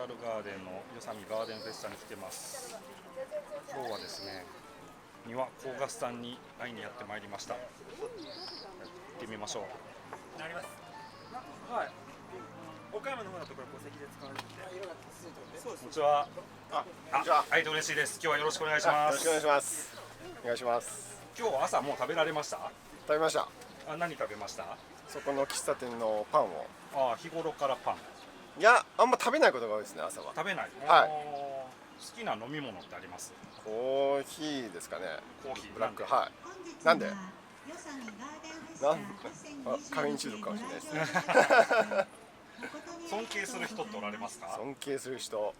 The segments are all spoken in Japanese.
タルガーデンのよさみガーデンフェスタに来てます。今日はですね、庭高ガスさんに会いにやってまいりました。行ってみましょう。なります。はい。岡山の方だとこれ戸籍で使われてて。こんにちは。会えて嬉しいです。今日はよろしくお願いします。よろしくお願いします。お願いします。今日は朝もう食べられました？食べました。何食べました？そこの喫茶店のパンを。日頃からパン。いや、あんま食べないことが多いですね、朝は。食べない。はい。好きな飲み物ってあります？コーヒーですかね。コーヒー。ブラック。はい。なんで？カフェイン中毒かもしれないですね。尊敬する人っておられますか？尊敬する人。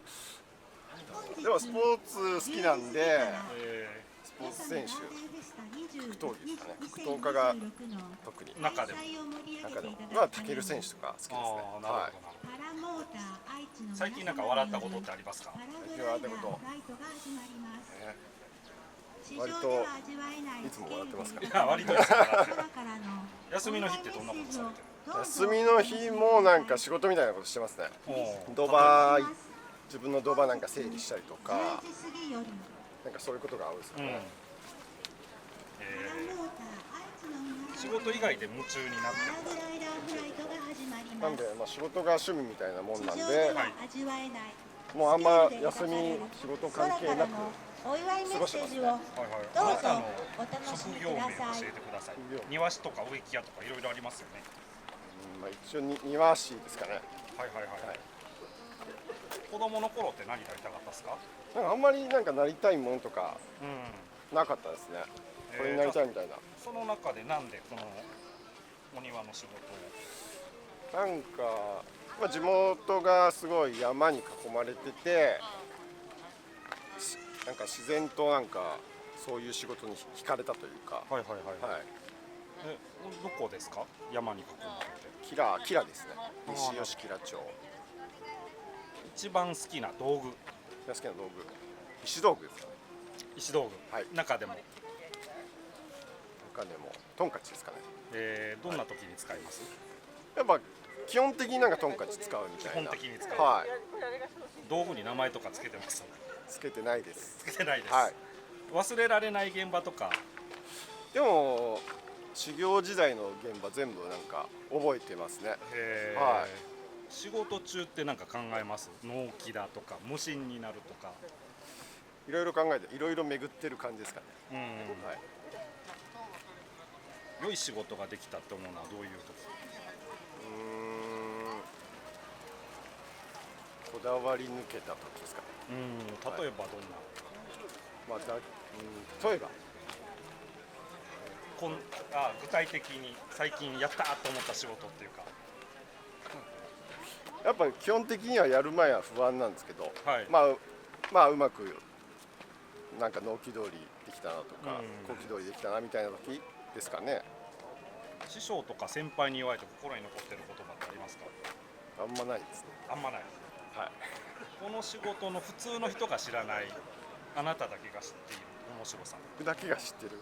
でもスポーツ好きなんで、スポーツ選手、格闘技ですかね。格闘家が特に。中でもタケル選手とか好きですね。はい。最近なんか笑ったことってありますか？最近笑ったこと。割といつも笑ってますから。いや、割といつも笑ってる。休みの日ってどんなことされてる？休みの日もなんか仕事みたいなことしてますね。自分のドバなんか整理したりとか、なんかそういうことが多いですよね。仕事以外で夢中になってる。なんで、仕事が趣味みたいなもんなんで、もうあんま休み仕事関係なく過ごしてますね。あなたの職業名を教えてください。庭師とか植木屋とかいろいろありますよね。一応庭師ですかね。はい。子供の頃って何になりたかったですか？なんかあんまりなんかなりたいものとかなかったですね。これになりたいみたいな。その中でなんでこのお庭の仕事を？なんか、地元がすごい山に囲まれてて、なんか自然となんかそういう仕事に惹かれたというか。はい。どこですか？山に囲まれて。キラですね。西吉吉良町。一番好きな道具。好きな道具。石道具ですかね。石道具。はい。中でもトンカチですかね。どんな時に使います？やっぱ基本的になんかトンカチ使うみたいな。基本的に使う。はい。道具に名前とかつけてます？つけてないです。つけてないです。はい。忘れられない現場とか。でも修行時代の現場全部なんか覚えてますね。はい。仕事中って何か考えます？納期だとか無心になるとか。いろいろ考えていろいろ巡ってる感じですかね。はい。良い仕事ができたって思うのはどういう時？こだわり抜けた時ですかね。例えばどんな？例えば具体的に最近やったと思った仕事っていうか。やっぱり基本的にはやる前は不安なんですけど、はい、うまくなんか納期通りできたなとか、後期通りできたなみたいな時ですかね。師匠とか先輩に言われて心に残ってる言葉ってありますか？あんまないですね。あんまない。はい。この仕事の普通の人が知らない、あなただけが知っている面白さ。僕だけが知ってる。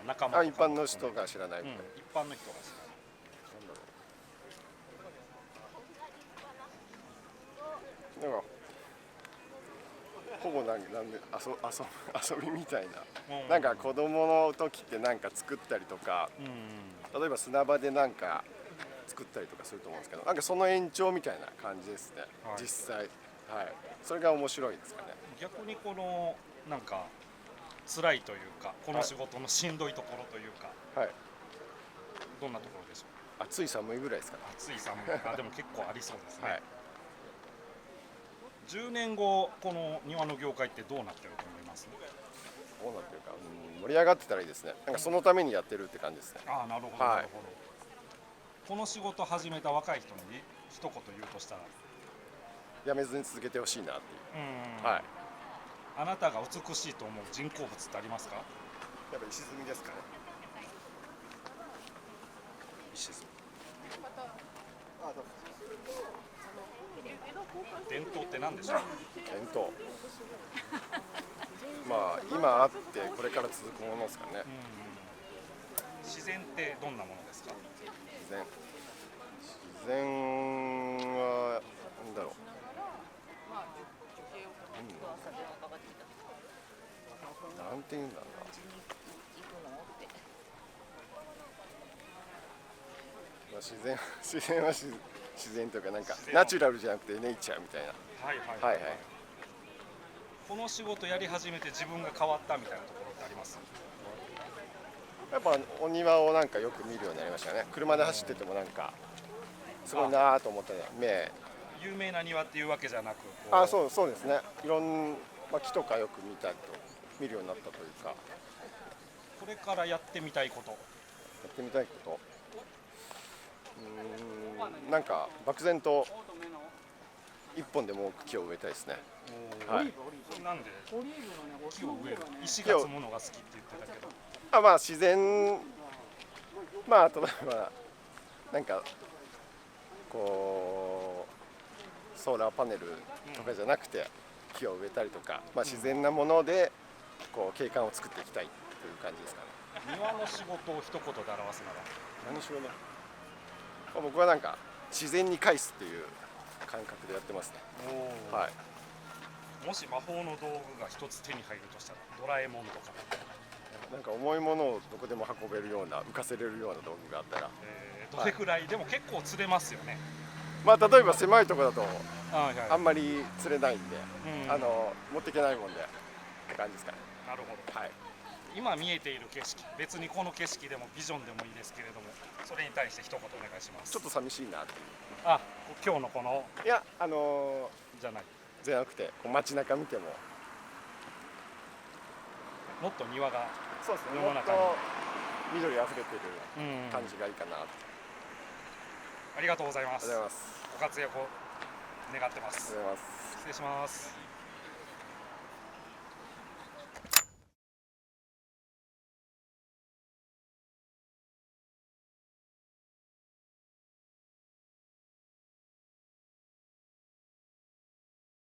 仲間とか。一般の人が知らないみたいな。一般の人が知らない。なんかほぼなんで遊びみたいな、なんか子供の時ってなんか作ったりとか、例えば砂場でなんか作ったりとかすると思うんですけど、なんかその延長みたいな感じですね、実際。はい。それが面白いですかね。逆にこのなんか辛いというか、この仕事のしんどいところというか、はい。どんなところでしょう？暑い寒いぐらいですかね。暑い寒い。でも結構ありそうですね。はい。10年後この庭の業界ってどうなってると思います？どうなってるか、盛り上がってたらいいですね。なんかそのためにやってるって感じですね。なるほど、なるほど。この仕事始めた若い人に一言言うとしたら？やめずに続けてほしいなっていう。はい。あなたが美しいと思う人工物ってありますか？やっぱ石積みですかね。石積み。伝統って何でしょう？伝統。今あってこれから続くものですかね。自然ってどんなものですか？自然はなんだろう。て言うんだろうな、まあ、自然は自然というかなんかナチュラルじゃなくてネイチャーみたいな。はいはいはいはい。この仕事やり始めて自分が変わったみたいなところってあります？やっぱお庭をなんかよく見るようになりましたね。車で走っててもなんかすごいなと思ったね。有名な庭っていうわけじゃなく、そうですね。いろんな、まあ、木とかよく見るようになったというか。これからやってみたいこと。やってみたいこと。なんか漠然と一本でも多く木を植えたいですね。はい。なんで木を植える？石が積むのが好きって言ってたけど。まあ自然、まあ例えばなんかこうソーラーパネルとかじゃなくて木を植えたりとか、まあ自然なものでこう景観を作っていきたいという感じですかね。庭の仕事を一言で表すなら何しろね。僕はなんか自然に返すっていう感覚でやってますね。はい。もし魔法の道具が一つ手に入るとしたらドラえもんとかなんか重いものをどこでも運べるような浮かせれるような道具があったら、どれくらい、でも結構釣れますよね。まあ例えば狭いところだとあんまりり釣れないんで、持っていけないもんでって感じですかね。なるほど。はい。今見えている景色、別にこの景色でもビジョンでもいいですけれども、それに対して一言お願いします。ちょっと寂しいなっていう。今日のこのいやじゃない、じゃなくてこう街中見てももっと庭がそうですね。世の中もっとに緑あふれてる感じがいいかなと。ありがとうございます。ありがとうございます。ご活躍を願ってます。ありがとうございます。失礼します。